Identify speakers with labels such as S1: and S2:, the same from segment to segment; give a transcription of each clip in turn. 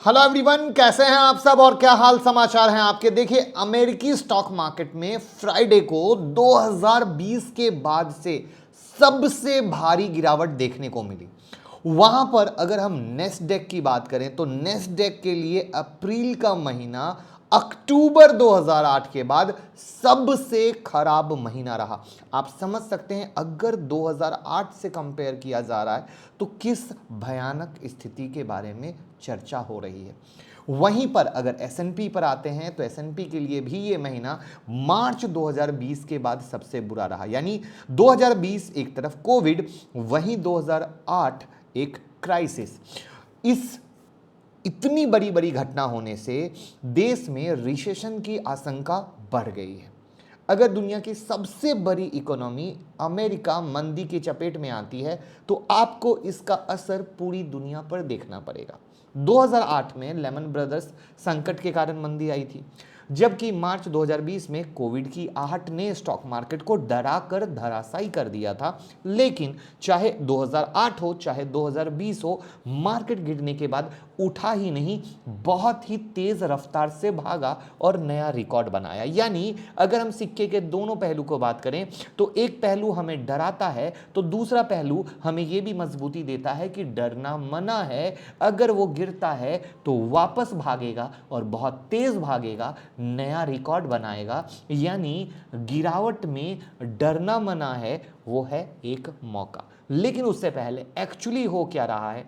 S1: Hello everyone, कैसे हैं आप सब और क्या हाल समाचार हैं आपके। देखिए, अमेरिकी स्टॉक मार्केट में फ्राइडे को 2020 के बाद से सबसे भारी गिरावट देखने को मिली। वहां पर अगर हम नेस्डेक की बात करें तो नेस्डेक के लिए अप्रैल का महीना अक्टूबर 2008 के बाद सबसे खराब महीना रहा। आप समझ सकते हैं, अगर 2008 से कंपेयर किया जा रहा है तो किस भयानक स्थिति के बारे में चर्चा हो रही है। वहीं पर अगर एसएनपी पर आते हैं तो एसएनपी के लिए भी ये महीना मार्च 2020 के बाद सबसे बुरा रहा। यानी 2020 एक तरफ कोविड, वहीं 2008 एक क्राइसिस। इस इतनी बड़ी बड़ी घटना होने से देश में रिसेशन की आशंका बढ़ गई है। अगर दुनिया की सबसे बड़ी इकोनॉमी अमेरिका मंदी की चपेट में आती है तो आपको इसका असर पूरी दुनिया पर देखना पड़ेगा। 2008 में लेमन ब्रदर्स संकट के कारण मंदी आई थी, जबकि मार्च 2020 में कोविड की आहट ने स्टॉक मार्केट को डरा कर धराशायी कर दिया था। लेकिन चाहे 2008 हो चाहे 2020 हो, मार्केट गिरने के बाद उठा ही नहीं, बहुत ही तेज रफ्तार से भागा और नया रिकॉर्ड बनाया। यानी अगर हम सिक्के के दोनों पहलू को बात करें तो एक पहलू हमें डराता है तो दूसरा पहलू हमें यह भी मजबूती देता है कि डरना मना है। अगर वो गिरता है तो वापस भागेगा और बहुत तेज भागेगा, नया रिकॉर्ड बनाएगा। यानी गिरावट में डरना मना है, वो है एक मौका। लेकिन उससे पहले एक्चुअली हो क्या रहा है,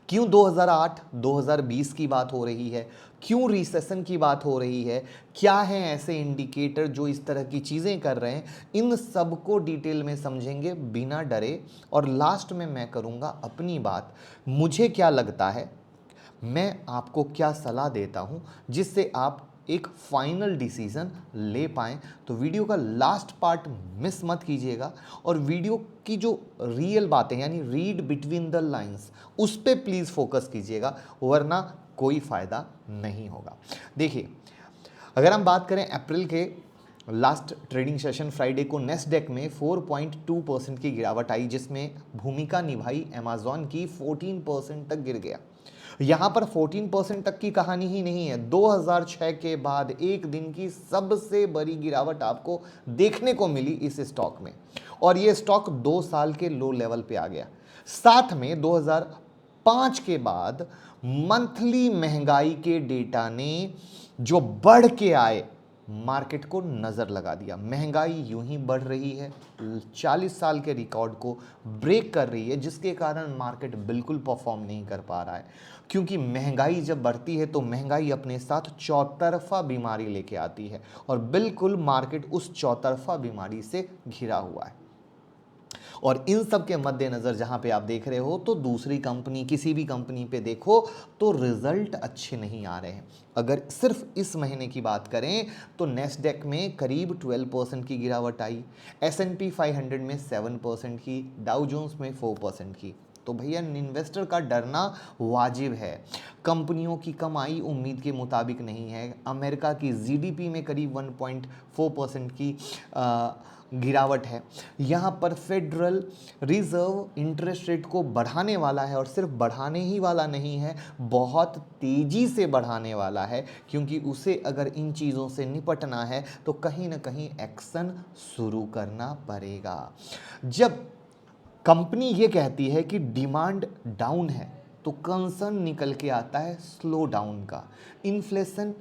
S1: क्यों 2008 2020 की बात हो रही है, क्यों रिसेशन की बात हो रही है, क्या है ऐसे इंडिकेटर जो इस तरह की चीज़ें कर रहे हैं, इन सब को डिटेल में समझेंगे बिना डरे। और लास्ट में मैं करूंगा अपनी बात, मुझे क्या लगता है, मैं आपको क्या सलाह देता हूं जिससे आप एक फाइनल डिसीजन ले पाएं। तो वीडियो का लास्ट पार्ट मिस मत कीजिएगा और वीडियो की जो रियल बातें यानी रीड बिटवीन द लाइंस उस पे प्लीज़ फोकस कीजिएगा, वरना कोई फ़ायदा नहीं होगा। देखिए, अगर हम बात करें अप्रैल के लास्ट ट्रेडिंग सेशन फ्राइडे को नेस्डेक में 4.2% की गिरावट आई, जिसमें भूमिका निभाई अमेजॉन की 14% तक गिर गया। यहां पर 14% तक की कहानी ही नहीं है, 2006 के बाद एक दिन की सबसे बड़ी गिरावट आपको देखने को मिली इस स्टॉक में, और ये स्टॉक 2 साल के लो लेवल पे आ गया। साथ में 2005 के बाद मंथली महंगाई के डेटा ने जो बढ़ के आए मार्केट को नज़र लगा दिया। महंगाई यूं ही बढ़ रही है, 40 साल के रिकॉर्ड को ब्रेक कर रही है, जिसके कारण मार्केट बिल्कुल परफॉर्म नहीं कर पा रहा है। क्योंकि महंगाई जब बढ़ती है तो महंगाई अपने साथ चौतरफा बीमारी लेके आती है, और बिल्कुल मार्केट उस चौतरफा बीमारी से घिरा हुआ है। और इन सब के मद्देनज़र जहाँ पे आप देख रहे हो तो दूसरी कंपनी, किसी भी कंपनी पे देखो तो रिजल्ट अच्छे नहीं आ रहे हैं। अगर सिर्फ इस महीने की बात करें तो नेस्डेक में करीब 12% की गिरावट आई, एस&पी 500 में 7% की, डाउ जोन्स में 4% की। तो भैया, इन्वेस्टर का डरना वाजिब है। कंपनियों की कमाई उम्मीद के मुताबिक नहीं है। अमेरिका की जीडीपी में करीब 1.4% की गिरावट है। यहाँ पर फेडरल रिजर्व इंटरेस्ट रेट को बढ़ाने वाला है, और सिर्फ बढ़ाने ही वाला नहीं है, बहुत तेज़ी से बढ़ाने वाला है, क्योंकि उसे अगर इन चीज़ों से निपटना है तो कहीं ना कहीं एक्शन शुरू करना पड़ेगा। जब कंपनी ये कहती है कि डिमांड डाउन है तो कंसर्न निकल के आता है स्लो डाउन का। इन्फ्लेशन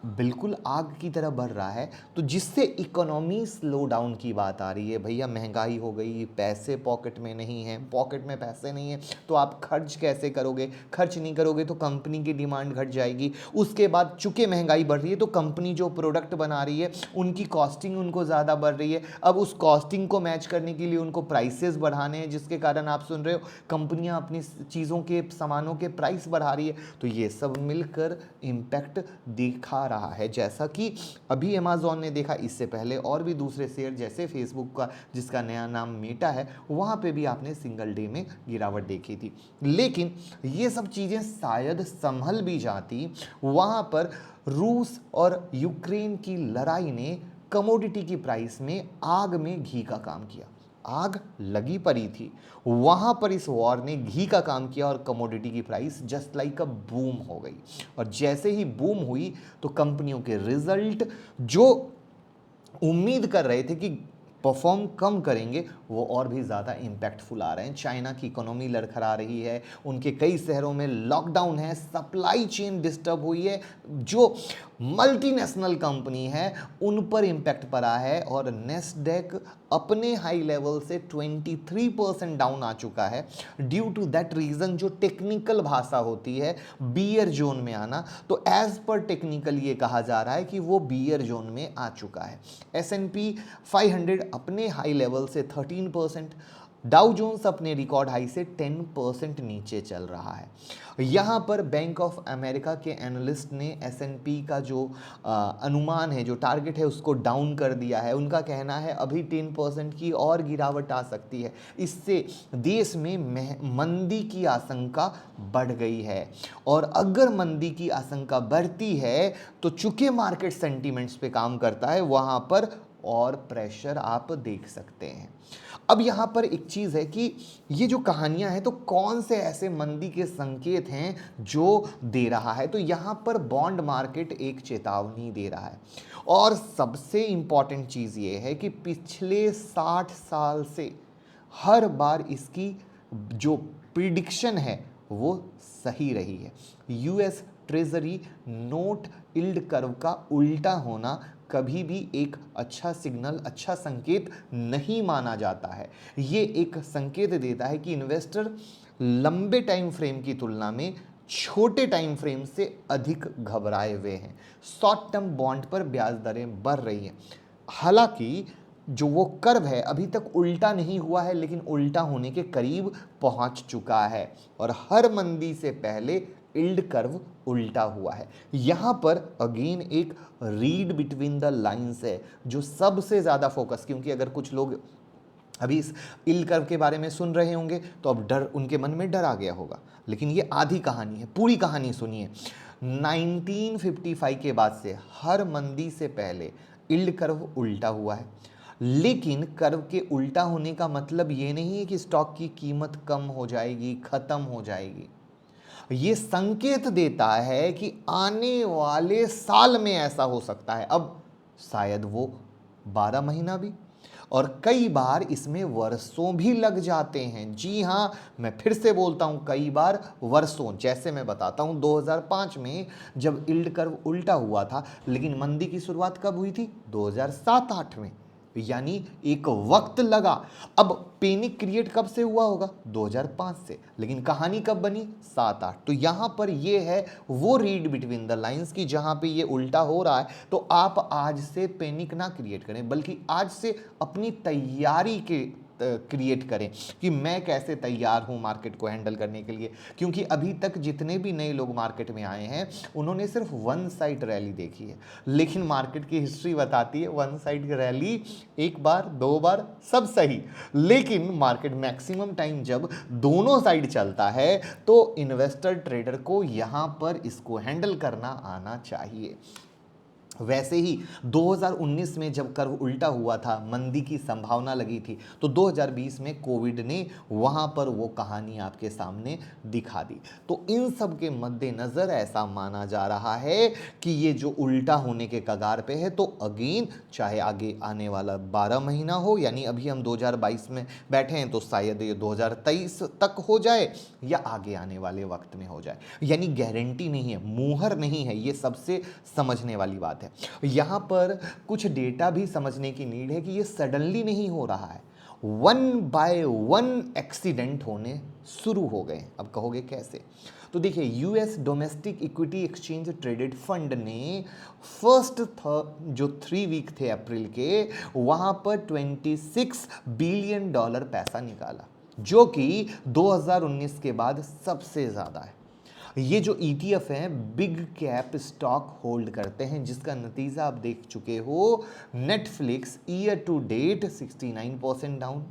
S1: बिल्कुल आग की तरह बढ़ रहा है, तो जिससे इकोनॉमी स्लो डाउन की बात आ रही है। भैया, महंगाई हो गई, पैसे पॉकेट में नहीं है, पॉकेट में पैसे नहीं है तो आप खर्च कैसे करोगे, खर्च नहीं करोगे तो कंपनी की डिमांड घट जाएगी। उसके बाद चूंकि महंगाई बढ़ रही है तो कंपनी जो प्रोडक्ट बना रही है उनकी कॉस्टिंग उनको ज़्यादा बढ़ रही है। अब उस कॉस्टिंग को मैच करने के लिए उनको प्राइसेस बढ़ाने हैं, जिसके कारण आप सुन रहे हो कंपनियां अपनी चीज़ों के, सामानों के प्राइस बढ़ा रही है। तो ये सब मिलकर इम्पैक्ट दिखा रहा है, जैसा कि अभी अमेजॉन ने देखा। इससे पहले और भी दूसरे शेयर जैसे फेसबुक का, जिसका नया नाम मेटा है, वहाँ पे भी आपने सिंगल डे में गिरावट देखी थी। लेकिन ये सब चीज़ें शायद संभल भी जाती, वहाँ पर रूस और यूक्रेन की लड़ाई ने कमोडिटी की प्राइस में आग में घी का काम किया। आग लगी पड़ी थी, वहां पर इस वॉर ने घी का काम किया और कमोडिटी की price just like a boom हो गई। और जैसे ही बूम हुई तो कंपनियों के रिजल्ट जो उम्मीद कर रहे थे कि परफॉर्म कम करेंगे, वो और भी ज़्यादा इम्पैक्टफुल आ रहे हैं। चाइना की इकोनॉमी लड़खड़ा रही है, उनके कई शहरों में लॉकडाउन है, सप्लाई चेन डिस्टर्ब हुई है, जो मल्टीनेशनल कंपनी है उन पर इम्पैक्ट पड़ा है। और नेस्डैक अपने हाई लेवल से 23% डाउन आ चुका है ड्यू टू दैट रीज़न, जो टेक्निकल भाषा होती है बियर जोन में आना। तो एज पर टेक्निकल ये कहा जा रहा है कि वो बियर जोन में आ चुका है। S&P 500 अपने हाई लेवल से 13%, डाउ जोन्स अपने रिकॉर्ड हाई से 10% नीचे चल रहा है। यहाँ पर बैंक ऑफ अमेरिका के एनालिस्ट ने S&P का जो अनुमान है, जो टारगेट है, उसको डाउन कर दिया है। उनका कहना है अभी 10% की और गिरावट आ सकती है, इससे देश में मंदी की आशंका बढ़ गई है। और अगर मंदी की आशंका बढ़ती है तो चूंकि मार्केट सेंटीमेंट्स पे काम करता है, वहाँ पर और प्रेशर आप देख सकते हैं। अब यहाँ पर एक चीज़ है कि ये जो कहानियाँ हैं, तो कौन से ऐसे मंदी के संकेत हैं जो दे रहा है? तो यहाँ पर बॉन्ड मार्केट एक चेतावनी दे रहा है। और सबसे इम्पॉर्टेंट चीज़ ये है कि पिछले 60 साल से हर बार इसकी जो प्रिडिक्शन है वो सही रही है। US treasury note yield curve का उल्टा होना कभी भी एक अच्छा सिग्नल, अच्छा संकेत नहीं माना जाता है। ये एक संकेत देता है कि इन्वेस्टर लंबे टाइम फ्रेम की तुलना में छोटे टाइम फ्रेम से अधिक घबराए हुए हैं। शॉर्ट टर्म बॉन्ड पर ब्याज दरें बढ़ रही हैं। हालांकि जो वो कर्व है अभी तक उल्टा नहीं हुआ है, लेकिन उल्टा होने के करीब पहुंच चुका है। और हर मंदी से पहले यील्ड कर्व उल्टा हुआ है। यहां पर अगेन एक रीड बिटवीन द लाइंस है जो सबसे ज़्यादा फोकस, क्योंकि अगर कुछ लोग अभी इस यील्ड कर्व के बारे में सुन रहे होंगे तो अब डर, उनके मन में डर आ गया होगा, लेकिन ये आधी कहानी है, पूरी कहानी सुनिए। 1955 के बाद से हर मंदी से पहले यील्ड कर्व उल्टा हुआ है, लेकिन कर्व के उल्टा होने का मतलब ये नहीं है कि स्टॉक की कीमत कम हो जाएगी, खत्म हो जाएगी। ये संकेत देता है कि आने वाले साल में ऐसा हो सकता है। अब शायद वो 12 महीना भी, और कई बार इसमें वर्षों भी लग जाते हैं। जी हाँ, मैं फिर से बोलता हूं, कई बार वर्षों। जैसे मैं बताता हूं, 2005 में जब यील्ड कर्व उल्टा हुआ था, लेकिन मंदी की शुरुआत कब हुई थी? 2007-8 में, यानी एक वक्त लगा। अब पैनिक क्रिएट कब से हुआ होगा? 2005 से, लेकिन कहानी कब बनी? 7-8। तो यहां पर ये है वो रीड बिटवीन द लाइंस की जहां पे ये उल्टा हो रहा है, तो आप आज से पैनिक ना क्रिएट करें, बल्कि आज से अपनी तैयारी के क्रिएट करें कि मैं कैसे तैयार हूं मार्केट को हैंडल करने के लिए। क्योंकि अभी तक जितने भी नए लोग मार्केट में आए हैं, उन्होंने सिर्फ वन साइड रैली देखी है, लेकिन मार्केट की हिस्ट्री बताती है वन साइड की रैली एक बार, दो बार सब सही, लेकिन मार्केट मैक्सिमम टाइम जब दोनों साइड चलता है तो इन्वेस्टर ट्रेडर को यहां पर इसको हैंडल करना आना चाहिए। वैसे ही 2019 में जब कर्व उल्टा हुआ था, मंदी की संभावना लगी थी, तो 2020 में कोविड ने वहां पर वो कहानी आपके सामने दिखा दी। तो इन सब के मद्देनजर ऐसा माना जा रहा है कि ये जो उल्टा होने के कगार पे है, तो अगेन चाहे आगे आने वाला 12 महीना हो, यानी अभी हम 2022 में बैठे हैं, तो शायद ये 2023 तक हो जाए या आगे आने वाले वक्त में हो जाए, यानी गारंटी नहीं है, मुहर नहीं है। ये सबसे समझने वाली बात है। यहां पर कुछ डेटा भी समझने की नीड है कि ये सडनली नहीं हो रहा है, वन बाय वन एक्सीडेंट होने शुरू हो गए। अब कहोगे कैसे? तो देखिए, US domestic equity exchange traded fund ने फर्स्ट जो 3 वीक थे अप्रैल के, वहां पर $26 बिलियन पैसा निकाला, जो कि 2019 के बाद सबसे ज्यादा है। ये जो ETF हैं बिग कैप स्टॉक होल्ड करते हैं, जिसका नतीजा आप देख चुके हो। Netflix year to date 69% down,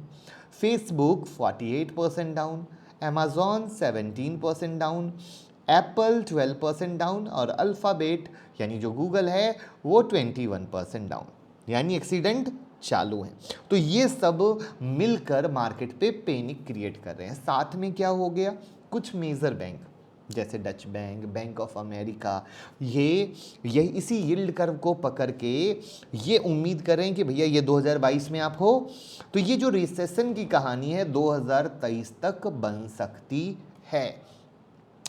S1: Facebook 48% down, Amazon 17% down, Apple 12% down, और अल्फाबेट यानी जो गूगल है वो 21% डाउन। यानी एक्सीडेंट चालू हैं। तो ये सब मिलकर मार्केट पे पैनिक क्रिएट कर रहे हैं। साथ में क्या हो गया, कुछ मेजर बैंक जैसे Dutch bank, bank of America, ये इसी यील्ड कर्व को पकड़ के ये उम्मीद कर रहे हैं कि भैया ये 2022 में आप हो तो ये जो रिसेशन की कहानी है 2023 तक बन सकती है।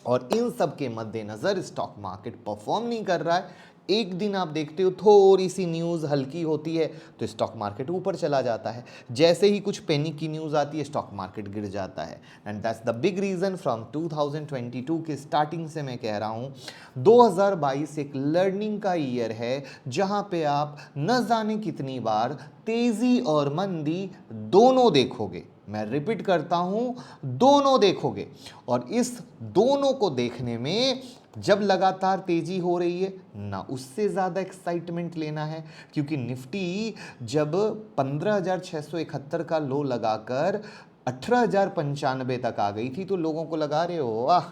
S1: और इन सब के मद्देनजर स्टॉक मार्केट परफॉर्म नहीं कर रहा है। एक दिन आप देखते हो थोड़ी सी न्यूज़ हल्की होती है तो स्टॉक मार्केट ऊपर चला जाता है, जैसे ही कुछ पैनिक की न्यूज़ आती है स्टॉक मार्केट गिर जाता है। And that's the big reason from 2022 के स्टार्टिंग से मैं कह रहा हूँ 2022 एक लर्निंग का ईयर है, जहाँ पे आप न जाने कितनी बार तेज़ी और मंदी दोनों देखोगे। मैं रिपीट करता हूं, दोनों देखोगे। और इस दोनों को देखने में जब लगातार तेजी हो रही है ना, उससे ज़्यादा एक्साइटमेंट लेना है, क्योंकि निफ्टी जब 15,671 का लो लगाकर 18,095 तक आ गई थी तो लोगों को लगा रहे हो वाह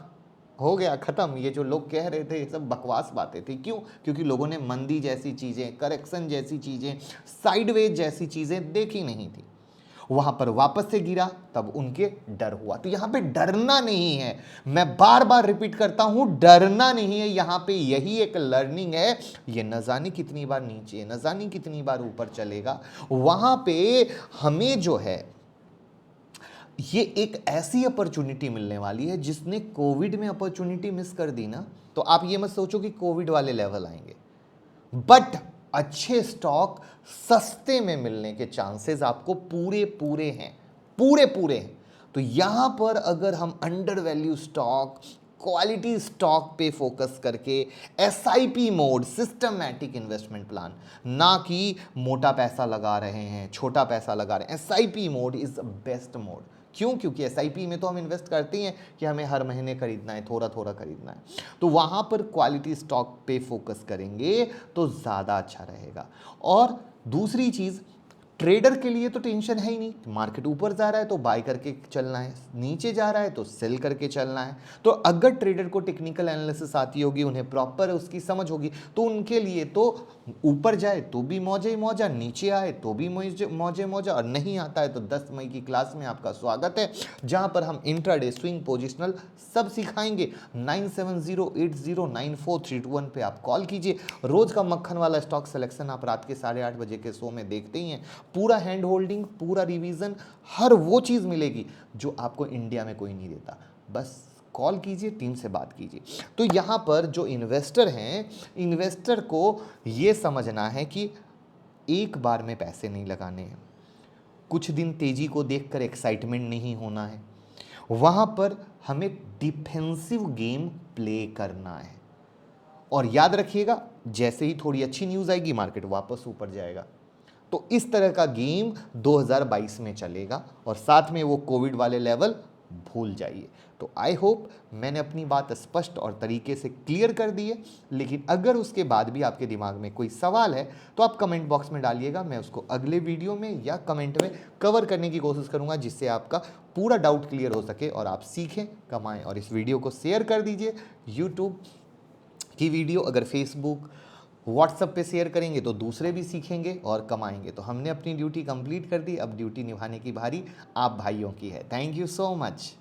S1: हो गया खत्म, ये जो लोग कह रहे थे ये सब बकवास बातें थी। क्यों? क्योंकि लोगों ने मंदी जैसी चीज़ें, करेक्शन जैसी चीज़ें, साइडवेज जैसी चीज़ें देखी नहीं थी। वहां पर वापस से गिरा तब उनके डर हुआ। तो यहां पे डरना नहीं है, मैं बार बार रिपीट करता हूं, डरना नहीं है। यहां पे यही एक लर्निंग है। ये न जाने कितनी बार नीचे, न जाने कितनी बार ऊपर चलेगा। वहां पे हमें जो है ये एक ऐसी अपॉर्चुनिटी मिलने वाली है, जिसने कोविड में अपॉर्चुनिटी मिस कर दी ना, तो आप ये मत सोचो कि कोविड वाले लेवल आएंगे, बट अच्छे स्टॉक सस्ते में मिलने के चांसेस आपको पूरे पूरे हैं, पूरे पूरे हैं। तो यहां पर अगर हम under value stock, quality stock पे फोकस करके SIP mode, systematic investment plan, ना कि मोटा पैसा लगा रहे हैं, छोटा पैसा लगा रहे हैं, SIP mode is best mode. क्यों? क्योंकि एसआईपी में तो हम इन्वेस्ट करते हैं कि हमें हर महीने खरीदना है, थोड़ा थोड़ा खरीदना है, तो वहाँ पर क्वालिटी स्टॉक पे फोकस करेंगे तो ज़्यादा अच्छा रहेगा। और दूसरी चीज़, ट्रेडर के लिए तो टेंशन है ही नहीं, मार्केट ऊपर जा रहा है तो बाय करके चलना है, नीचे जा रहा है तो सेल करके चलना है। तो अगर ट्रेडर को टेक्निकल एनालिसिस आती होगी, उन्हें प्रॉपर उसकी समझ होगी, तो उनके लिए तो ऊपर जाए तो भी मौजे मौजा, नीचे आए तो भी मौजे मौजा। और नहीं आता है तो 10 मई की क्लास में आपका स्वागत है, जहां पर हम इंट्राडे, स्विंग, पोजिशनल सब सिखाएंगे। 9708094321 पे आप कॉल कीजिए। रोज का मक्खन वाला स्टॉक सिलेक्शन आप रात के 8:30 बजे के शो में देखते ही हैं। पूरा हैंड होल्डिंग, पूरा रिवीजन, हर वो चीज़ मिलेगी जो आपको इंडिया में कोई नहीं देता। बस कॉल कीजिए, टीम से बात कीजिए। तो यहाँ पर जो इन्वेस्टर हैं, इन्वेस्टर को ये समझना है कि एक बार में पैसे नहीं लगाने हैं, कुछ दिन तेजी को देखकर एक्साइटमेंट नहीं होना है, वहाँ पर हमें डिफेंसिव गेम प्ले करना है। और याद रखिएगा, जैसे ही थोड़ी अच्छी न्यूज़ आएगी मार्केट वापस ऊपर जाएगा। तो इस तरह का गेम 2022 में चलेगा, और साथ में वो कोविड वाले लेवल भूल जाइए। तो आई होप मैंने अपनी बात स्पष्ट और तरीके से क्लियर कर दी है। लेकिन अगर उसके बाद भी आपके दिमाग में कोई सवाल है तो आप कमेंट बॉक्स में डालिएगा, मैं उसको अगले वीडियो में या कमेंट में कवर करने की कोशिश करूंगा, जिससे आपका पूरा डाउट क्लियर हो सके और आप सीखें, कमाएं। और इस वीडियो को शेयर कर दीजिए। यूट्यूब की वीडियो अगर फेसबुक, व्हाट्सएप पे शेयर करेंगे तो दूसरे भी सीखेंगे और कमाएंगे। तो हमने अपनी ड्यूटी कंप्लीट कर दी, अब ड्यूटी निभाने की बारी आप भाइयों की है। Thank you so much.